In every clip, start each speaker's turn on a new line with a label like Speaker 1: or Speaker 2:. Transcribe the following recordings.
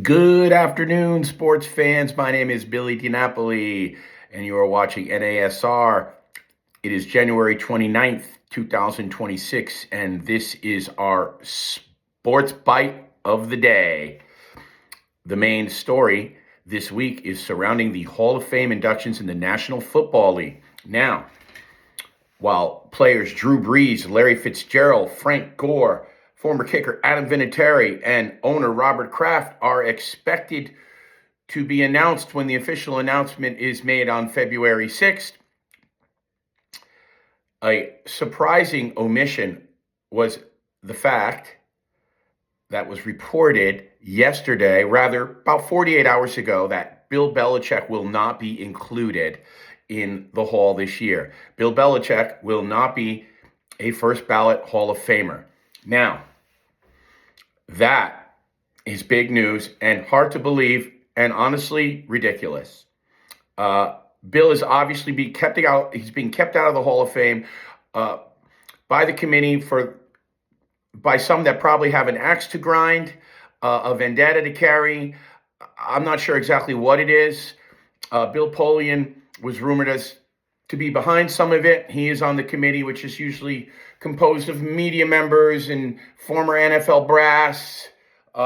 Speaker 1: Good afternoon, sports fans. My name is Billy DiNapoli, and you are watching NASR. It is January 29th, 2026, and this is our sports bite of the day. The main story this week is surrounding the Hall of Fame inductions in the National Football League. Now, while players Drew Brees, Larry Fitzgerald, Frank Gore, former kicker Adam Vinatieri, and owner Robert Kraft are expected to be announced when the official announcement is made on February 6th. A surprising omission was the fact that was reported yesterday, rather about 48 hours ago, that Bill Belichick will not be included in the Hall this year. Bill Belichick will not be a first ballot Hall of Famer. Now, that is big news and hard to believe and honestly ridiculous. Bill is obviously being kept out. He's being kept out of the Hall of Fame by the committee by some that probably have an axe to grind, a vendetta to carry. I'm not sure exactly what it is. Bill Polian was rumored as to be behind some of it. He is on the committee, which is usually composed of media members and former NFL brass,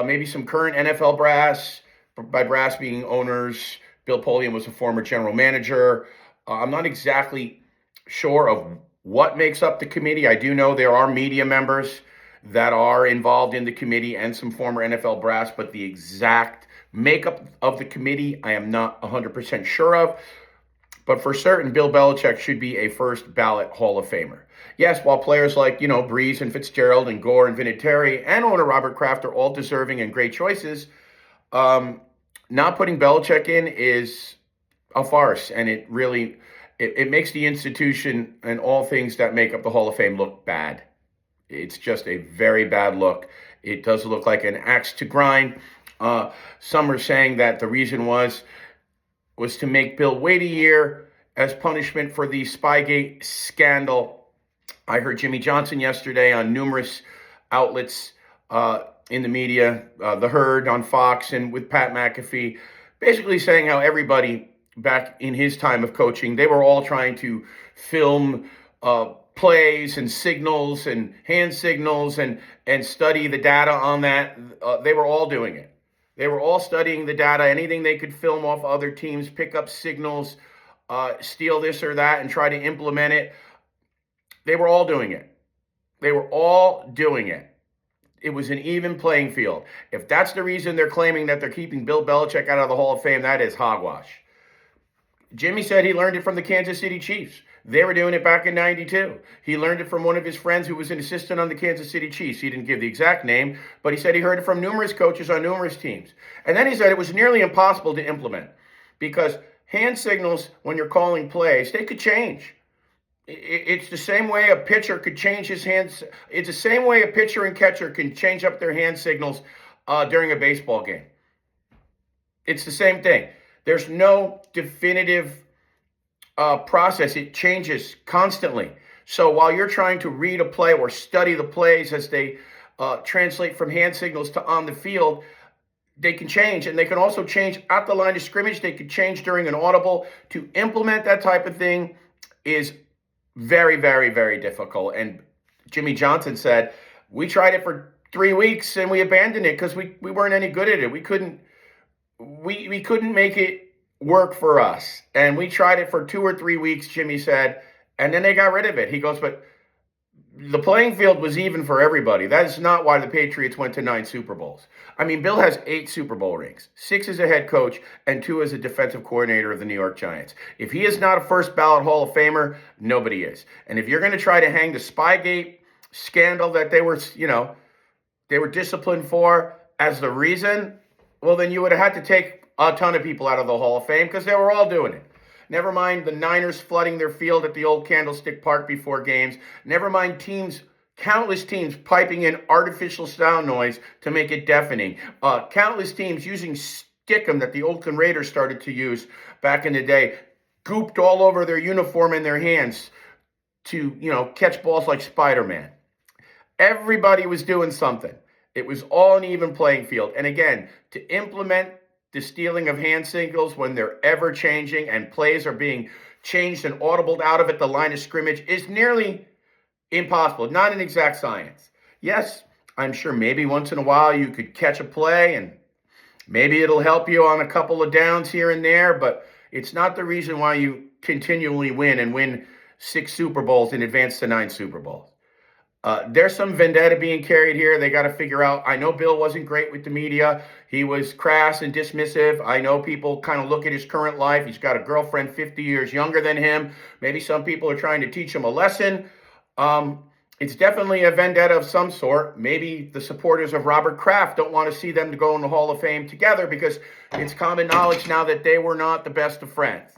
Speaker 1: maybe some current NFL brass, by brass being owners. Bill Polian was a former general manager. I'm not exactly sure of what makes up the committee. I do know there are media members that are involved in the committee and some former NFL brass, but the exact makeup of the committee, I am not 100% sure of. But for certain, Bill Belichick should be a first ballot Hall of Famer. Yes, while players like, Brees and Fitzgerald and Gore and Vinatieri and owner Robert Kraft are all deserving and great choices, not putting Belichick in is a farce. And it really, it makes the institution and all things that make up the Hall of Fame look bad. It's just a very bad look. It does look like an axe to grind. Some are saying that the reason was to make Bill wait a year as punishment for the Spygate scandal. I heard Jimmy Johnson yesterday on numerous outlets in the media, The Herd on Fox and with Pat McAfee, basically saying how everybody back in his time of coaching, they were all trying to film plays and signals and hand signals and study the data on that. They were all doing it. They were all studying the data, anything they could film off other teams, pick up signals, steal this or that, and try to implement it. They were all doing it. They were all doing it. It was an even playing field. If that's the reason they're claiming that they're keeping Bill Belichick out of the Hall of Fame, that is hogwash. Jimmy said he learned it from the Kansas City Chiefs. They were doing it back in 92. He learned it from one of his friends who was an assistant on the Kansas City Chiefs. He didn't give the exact name, but he said he heard it from numerous coaches on numerous teams. And then he said it was nearly impossible to implement because hand signals, when you're calling plays, they could change. It's the same way a pitcher could change his hands. It's the same way a pitcher and catcher can change up their hand signals during a baseball game. It's the same thing. There's no definitive process. It changes constantly. So while you're trying to read a play or study the plays as they translate from hand signals to on the field, they can change. And they can also change at the line of scrimmage. They could change during an audible. To implement that type of thing is very, very, very difficult. And Jimmy Johnson said, we tried it for 3 weeks and we abandoned it because we weren't any good at it. We couldn't make it work for us. And we tried it for 2 or 3 weeks, Jimmy said, and then they got rid of it. He goes, but the playing field was even for everybody. That is not why the Patriots went to 9 Super Bowls. I mean, Bill has 8 Super Bowl rings, 6 as a head coach, and 2 as a defensive coordinator of the New York Giants. If he is not a first ballot Hall of Famer, nobody is. And if you're going to try to hang the Spygate scandal that they were disciplined for as the reason, well, then you would have had to take a ton of people out of the Hall of Fame because they were all doing it. Never mind the Niners flooding their field at the old Candlestick Park before games. Never mind countless teams piping in artificial sound noise to make it deafening. Countless teams using stickum that the Oakland Raiders started to use back in the day, gooped all over their uniform and their hands to, catch balls like Spider-Man. Everybody was doing something. It was all an even playing field. And again, to implement the stealing of hand signals when they're ever changing and plays are being changed and audibled out of at the line of scrimmage is nearly impossible. Not an exact science. Yes, I'm sure maybe once in a while you could catch a play and maybe it'll help you on a couple of downs here and there, but it's not the reason why you continually win and win 6 Super Bowls and advance to 9 Super Bowls. There's some vendetta being carried here. They got to figure out. I know Bill wasn't great with the media. He was crass and dismissive. I know people kind of look at his current life. He's got a girlfriend 50 years younger than him. Maybe some people are trying to teach him a lesson. It's definitely a vendetta of some sort. Maybe the supporters of Robert Kraft don't want to see them to go in the Hall of Fame together because it's common knowledge now that they were not the best of friends.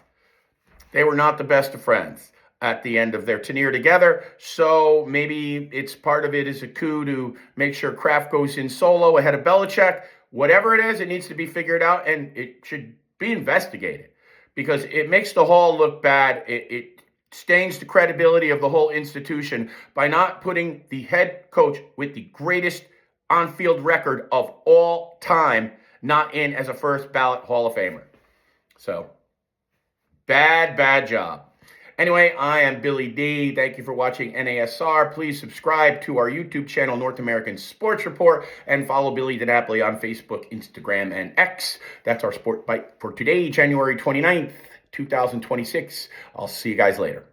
Speaker 1: They were not the best of friends at the end of their tenure together. So maybe it's part of it is a coup to make sure Kraft goes in solo ahead of Belichick. Whatever it is, it needs to be figured out and it should be investigated because it makes the Hall look bad. It stains the credibility of the whole institution by not putting the head coach with the greatest on-field record of all time not in as a first ballot Hall of Famer. So, bad job. Anyway, I am Billy D. Thank you for watching NASR. Please subscribe to our YouTube channel, North American Sports Report, and follow Billy DiNapoli on Facebook, Instagram, and X. That's our Sport Bite for today, January 29th, 2026. I'll see you guys later.